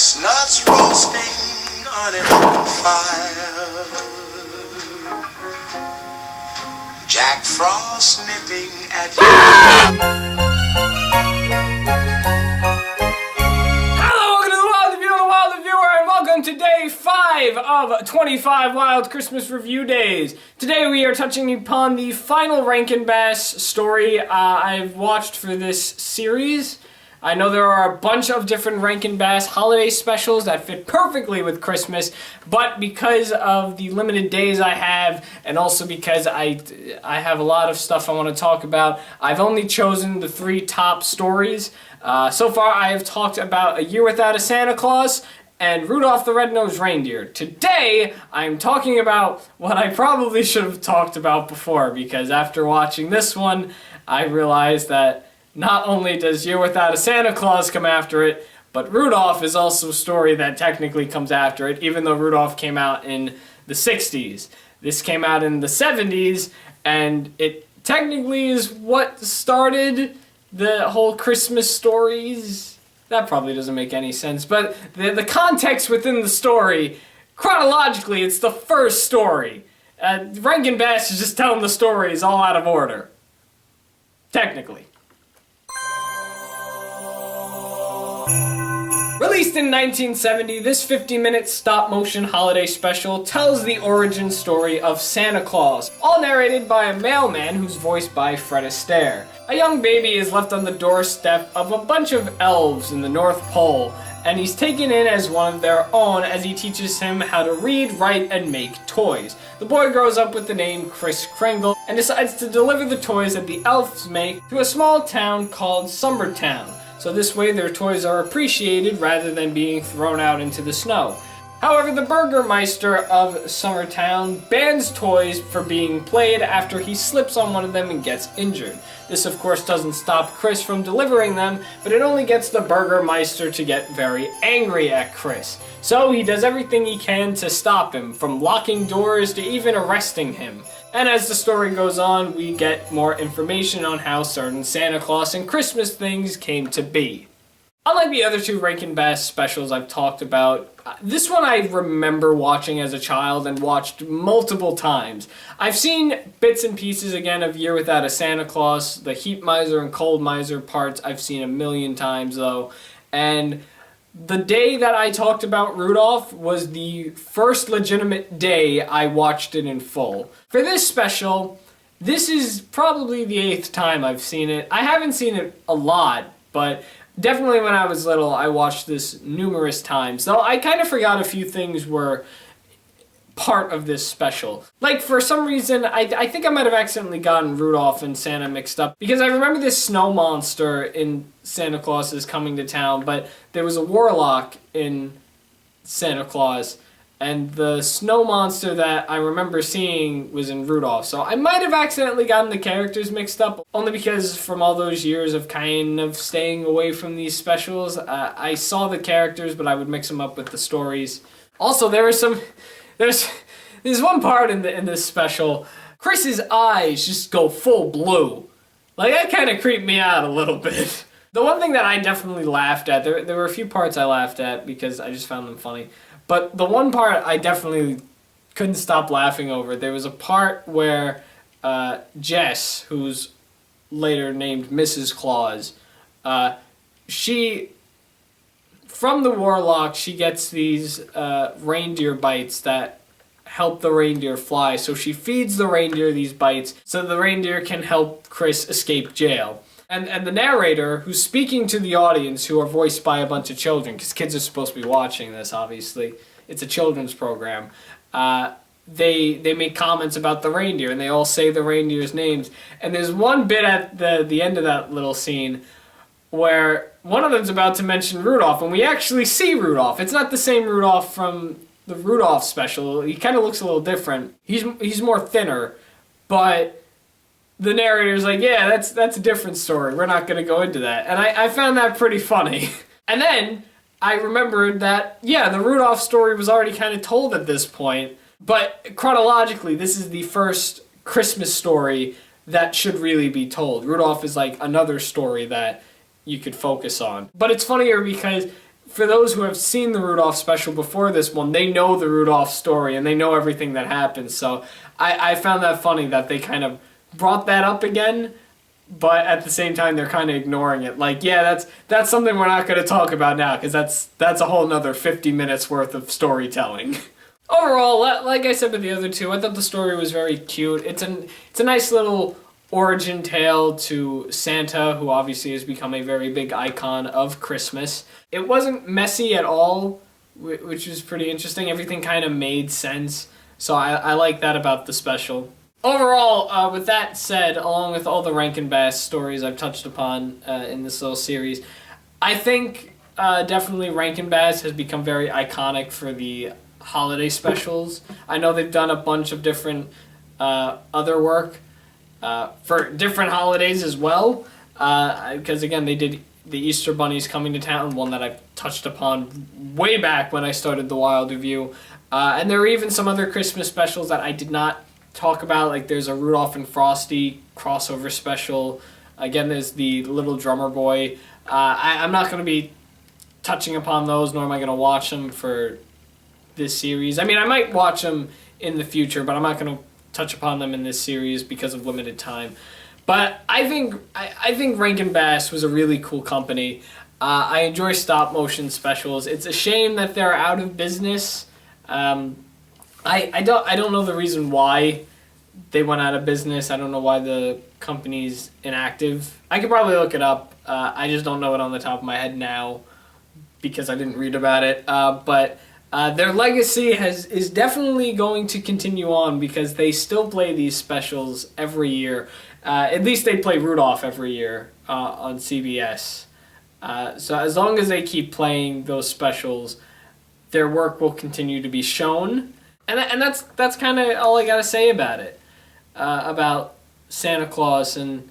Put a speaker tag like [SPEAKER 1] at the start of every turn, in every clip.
[SPEAKER 1] Chestnuts roasting on an open fire. Jack Frost nipping at you.
[SPEAKER 2] Hello, welcome to the Wild Reviewer, and welcome to day 5 of 25 Wild Christmas Review Days. Today we are touching upon the final Rankin Bass story I've watched for this series. I know there are a bunch of different Rankin Bass holiday specials that fit perfectly with Christmas, but because of the limited days I have, and also because I have a lot of stuff I want to talk about, I've only chosen the 3 top stories. So far I have talked about A Year Without a Santa Claus and Rudolph the Red-Nosed Reindeer. Today I'm talking about what I probably should have talked about before, because after watching this one I realized that not only does Year Without a Santa Claus come after it, but Rudolph is also a story that technically comes after it, even though Rudolph came out in the 60s. This came out in the 70s, and it technically is what started the whole Christmas stories. That probably doesn't make any sense, but the context within the story, chronologically, it's the first story. Rankin Bass is just telling the stories all out of order. Technically. Released in 1970, this 50-minute stop-motion holiday special tells the origin story of Santa Claus, all narrated by a mailman who's voiced by Fred Astaire. A young baby is left on the doorstep of a bunch of elves in the North Pole, and he's taken in as one of their own as he teaches him how to read, write, and make toys. The boy grows up with the name Kris Kringle and decides to deliver the toys that the elves make to a small town called Summertown. So this way their toys are appreciated rather than being thrown out into the snow. However, the Burgermeister of Summertown bans toys for being played after he slips on one of them and gets injured. This of course doesn't stop Kris from delivering them, but it only gets the Burgermeister to get very angry at Kris. So he does everything he can to stop him, from locking doors to even arresting him. And as the story goes on, we get more information on how certain Santa Claus and Christmas things came to be. Unlike the other 2 Rankin Bass specials I've talked about, this one I remember watching as a child and watched multiple times. I've seen bits and pieces again of Year Without a Santa Claus. The Heat Miser and Cold Miser parts I've seen a million times though. And the day that I talked about Rudolph was the first legitimate day I watched it in full. For this special, this is probably the 8th time I've seen it. I haven't seen it a lot, but definitely when I was little I watched this numerous times. Though I kind of forgot a few things were part of this special. Like, for some reason, I think I might have accidentally gotten Rudolph and Santa mixed up, because I remember this snow monster in Santa Claus is Coming to Town, but there was a warlock in Santa Claus, and the snow monster that I remember seeing was in Rudolph. So I might have accidentally gotten the characters mixed up, only because from all those years of kind of staying away from these specials, I saw the characters, but I would mix them up with the stories. Also, there's one part in this special, Chris's eyes just go full blue. Like, that kind of creeped me out a little bit. The one thing that I definitely laughed at, there were a few parts I laughed at because I just found them funny, but the one part I definitely couldn't stop laughing over, there was a part where Jess, who's later named Mrs. Claus, from the warlock, she gets these reindeer bites that help the reindeer fly. So she feeds the reindeer these bites so the reindeer can help Kris escape jail. And the narrator, who's speaking to the audience, who are voiced by a bunch of children, because kids are supposed to be watching this, obviously. It's a children's program. They make comments about the reindeer, and they all say the reindeer's names. And there's one bit at the end of that little scene where one of them's about to mention Rudolph, and we actually see Rudolph. It's not the same Rudolph from the Rudolph special. He kind of looks a little different. He's more thinner, but the narrator's like, yeah, that's a different story. We're not going to go into that. And I found that pretty funny. And then I remembered that, yeah, the Rudolph story was already kind of told at this point, but chronologically, this is the first Christmas story that should really be told. Rudolph is like another story that you could focus on. But it's funnier because for those who have seen the Rudolph special before this one, they know the Rudolph story and they know everything that happens. So I found that funny that they kind of brought that up again, but at the same time they're kind of ignoring it. Like, yeah, that's something we're not going to talk about now because that's a whole nother 50 minutes worth of storytelling. Overall, like I said with the other two, I thought the story was very cute. It's a nice little origin tale to Santa, who obviously has become a very big icon of Christmas. It wasn't messy at all, which is pretty interesting. Everything kind of made sense, so I like that about the special. Overall, with that said, along with all the Rankin Bass stories I've touched upon in this little series, I think definitely Rankin Bass has become very iconic for the holiday specials. I know they've done a bunch of different other work for different holidays as well, because again they did the Easter Bunny's Coming to Town, one that I've touched upon way back when I started the Wild Review, and there are even some other Christmas specials that I did not talk about, like there's a Rudolph and Frosty crossover special. Again, there's the Little Drummer Boy. I'm not going to be touching upon those, nor am I going to watch them for this series. I mean, I might watch them in the future, but I'm not going to touch upon them in this series because of limited time. But I think Rankin Bass was a really cool company. I enjoy stop motion specials. It's a shame that they're out of business. I don't know the reason why they went out of business. I don't know why the company's inactive. I could probably look it up. I just don't know it on the top of my head now because I didn't read about it. But their legacy is definitely going to continue on because they still play these specials every year. At least they play Rudolph every year on CBS. So as long as they keep playing those specials, their work will continue to be shown. And that's kind of all I got to say about it, about Santa Claus and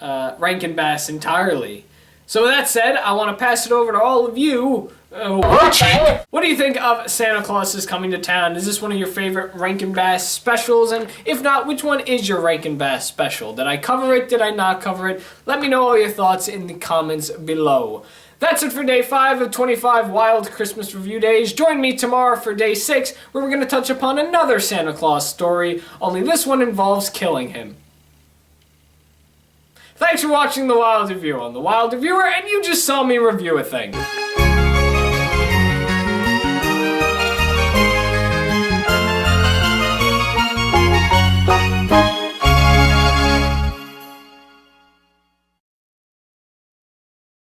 [SPEAKER 2] Rankin Bass entirely. So with that said, I want to pass it over to all of you watching. What do you think of Santa Claus is Coming to Town? Is this one of your favorite Rankin Bass specials? And if not, which one is your Rankin Bass special? Did I cover it? Did I not cover it? Let me know all your thoughts in the comments below. That's it for day 5 of 25 Wild Christmas Review Days. Join me tomorrow for day 6, where we're going to touch upon another Santa Claus story, only this one involves killing him. Thanks for watching The Wild Review on The Wild Reviewer, and you just saw me review a thing.